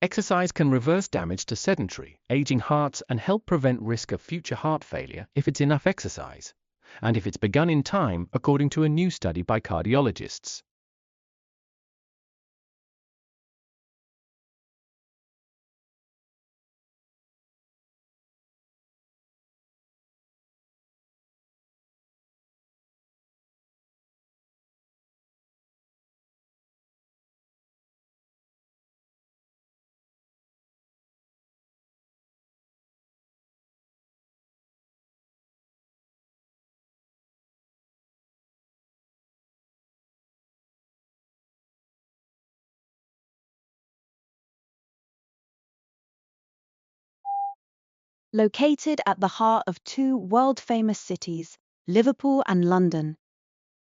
Exercise can reverse damage to sedentary, aging hearts and help prevent risk of future heart failure if it's enough exercise, and if it's begun in time, according to a new study by cardiologists. Located at the heart of two world-famous cities, Liverpool and London.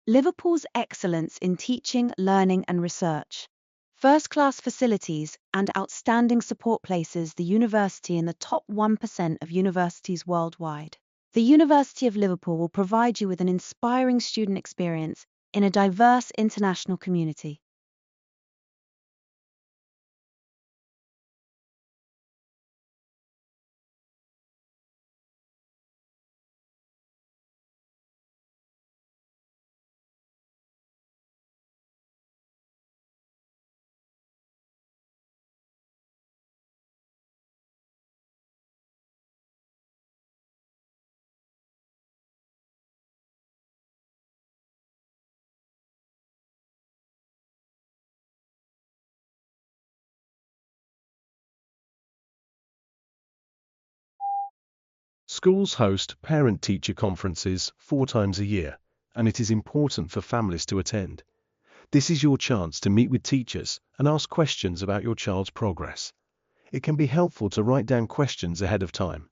Liverpool's excellence in teaching, learning and research, first-class facilities and outstanding support places the university in the top 1% of universities worldwide. The University of Liverpool will provide you with an inspiring student experience in a diverse international community. Schools host parent-teacher conferences 4 times a year, and it is important for families to attend. This is your chance to meet with teachers and ask questions about your child's progress. It can be helpful to write down questions ahead of time.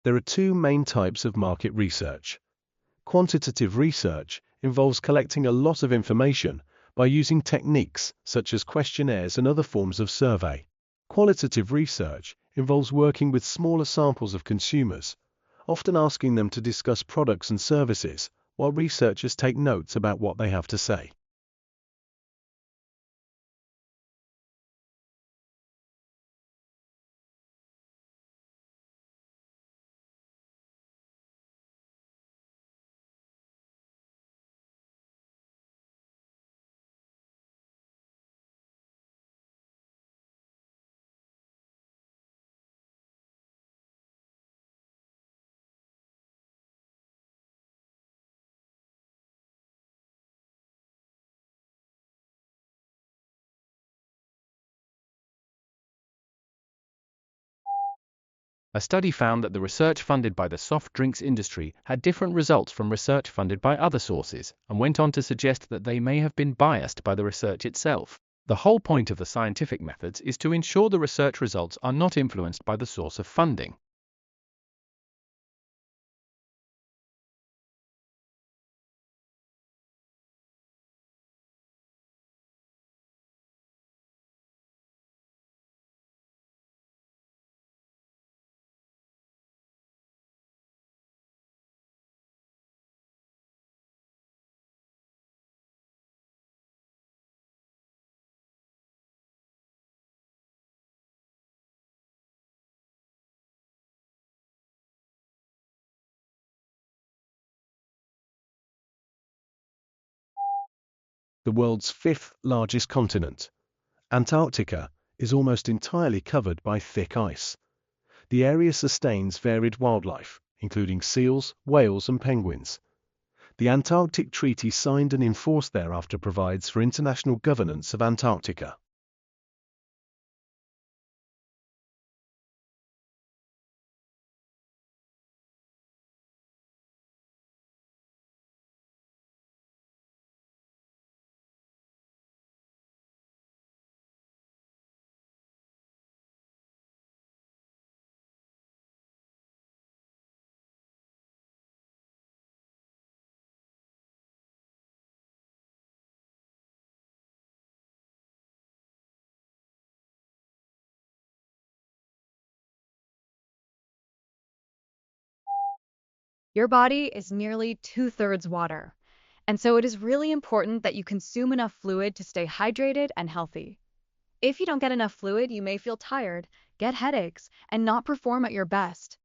There are two main types of market research. Quantitative research involves collecting a lot of information by using techniques such as questionnaires and other forms of survey. Qualitative research involves working with smaller samples of consumers, often asking them to discuss products and services while researchers take notes about what they have to say. A study found that the research funded by the soft drinks industry had different results from research funded by other sources, and went on to suggest that they may have been biased by the research itself. The whole point of the scientific methods is to ensure the research results are not influenced by the source of funding. The world's fifth largest continent, Antarctica, is almost entirely covered by thick ice. The area sustains varied wildlife, including seals, whales, and penguins. The Antarctic Treaty signed and enforced thereafter provides for international governance of Antarctica. Your body is nearly two-thirds water, and so it is really important that you consume enough fluid to stay hydrated and healthy. If you don't get enough fluid, you may feel tired, get headaches, and not perform at your best.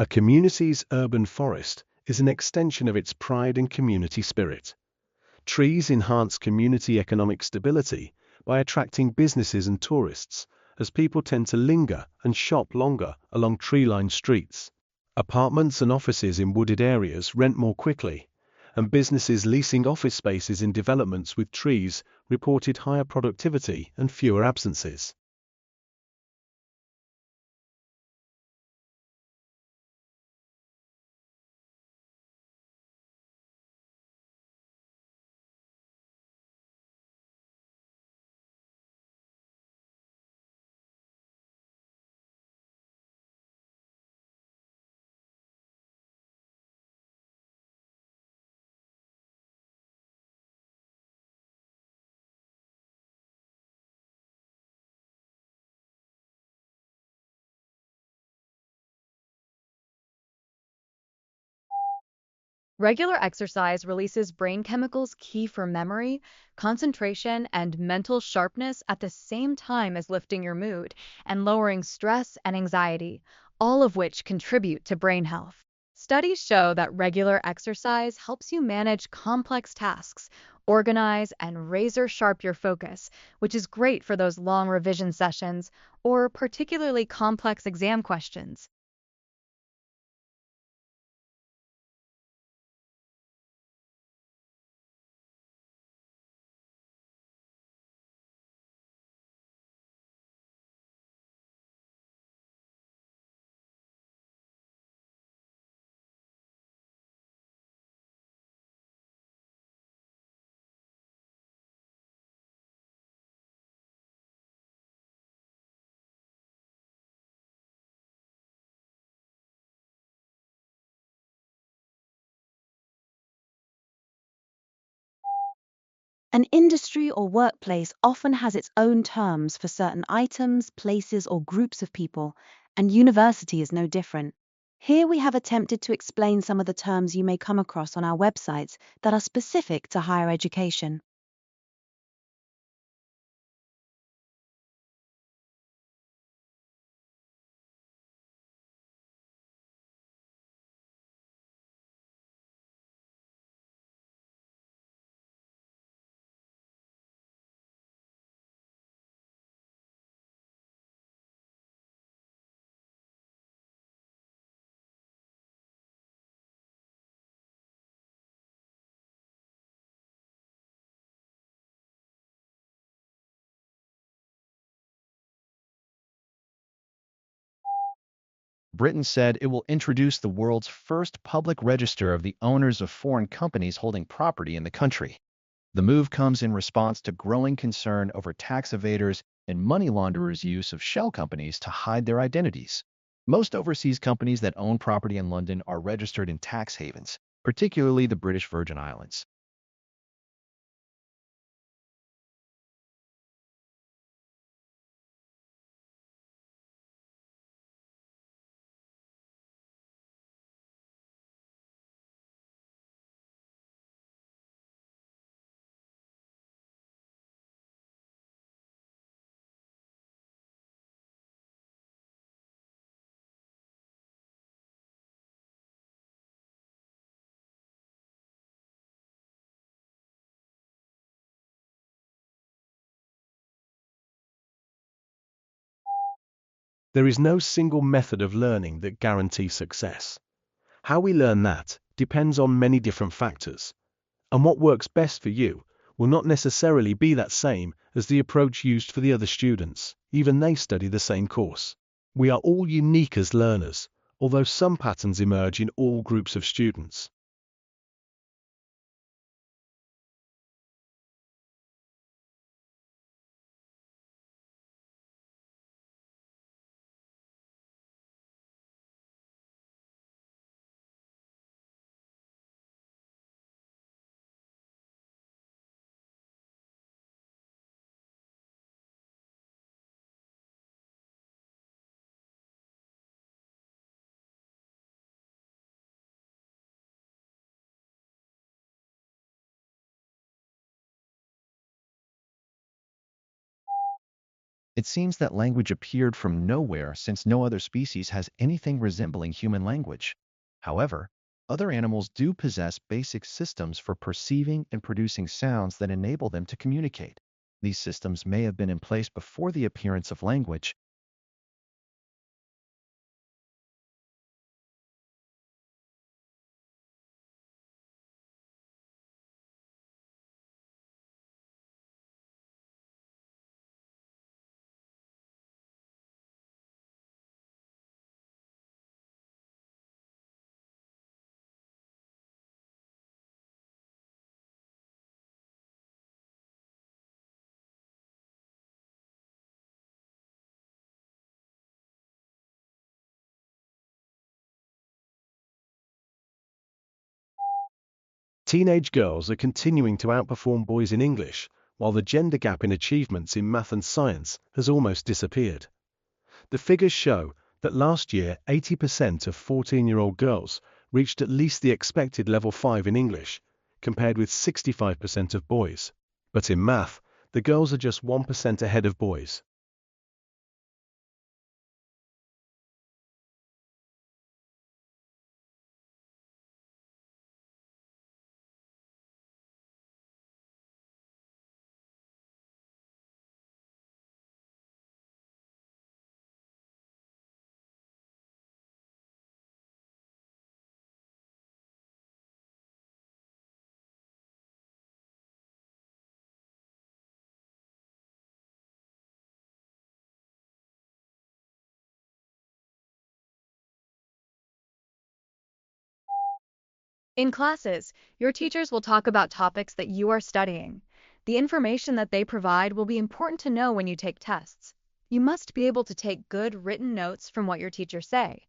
A community's urban forest is an extension of its pride and community spirit. Trees enhance community economic stability by attracting businesses and tourists, as people tend to linger and shop longer along tree-lined streets. Apartments and offices in wooded areas rent more quickly, and businesses leasing office spaces in developments with trees reported higher productivity and fewer absences. Regular exercise releases brain chemicals key for memory, concentration, and mental sharpness at the same time as lifting your mood and lowering stress and anxiety, all of which contribute to brain health. Studies show that regular exercise helps you manage complex tasks, organize, and razor sharp your focus, which is great for those long revision sessions or particularly complex exam questions. An industry or workplace often has its own terms for certain items, places, or groups of people, and university is no different. Here we have attempted to explain some of the terms you may come across on our websites that are specific to higher education. Britain said it will introduce the world's first public register of the owners of foreign companies holding property in the country. The move comes in response to growing concern over tax evaders and money launderers' use of shell companies to hide their identities. Most overseas companies that own property in London are registered in tax havens, particularly the British Virgin Islands. There is no single method of learning that guarantees success. How we learn that depends on many different factors, and what works best for you will not necessarily be that same as the approach used for the other students, even they study the same course. We are all unique as learners, although some patterns emerge in all groups of students. It seems that language appeared from nowhere since no other species has anything resembling human language. However, other animals do possess basic systems for perceiving and producing sounds that enable them to communicate. These systems may have been in place before the appearance of language. Teenage girls are continuing to outperform boys in English, while the gender gap in achievements in math and science has almost disappeared. The figures show that last year 80% of 14-year-old girls reached at least the expected level 5 in English, compared with 65% of boys. But in math, the girls are just 1% ahead of boys. In classes, your teachers will talk about topics that you are studying. The information that they provide will be important to know when you take tests. You must be able to take good written notes from what your teachers say.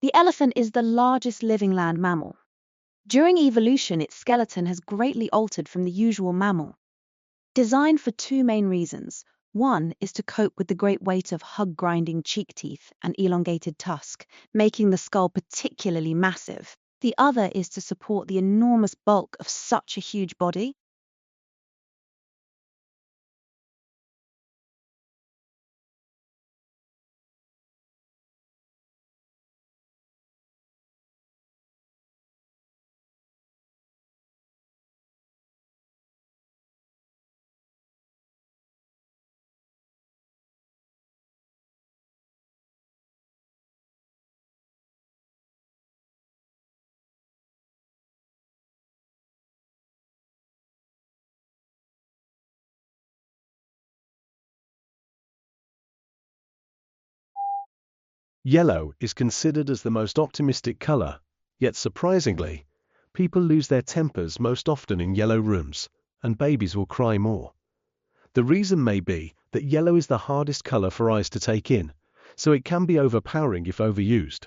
The elephant is the largest living land mammal. During evolution, its skeleton has greatly altered from the usual mammal. Designed for two main reasons. One is to cope with the great weight of hug-grinding cheek teeth and elongated tusk, making the skull particularly massive. The other is to support the enormous bulk of such a huge body. Yellow is considered as the most optimistic color, yet surprisingly, people lose their tempers most often in yellow rooms, and babies will cry more. The reason may be that yellow is the hardest color for eyes to take in, so it can be overpowering if overused.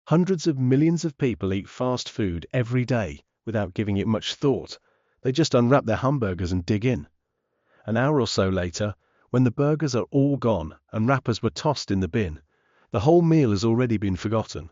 Hundreds of millions of people eat fast food every day without giving it much thought. They just unwrap their hamburgers and dig in. An hour or so later, when the burgers are all gone and wrappers were tossed in the bin, the whole meal has already been forgotten.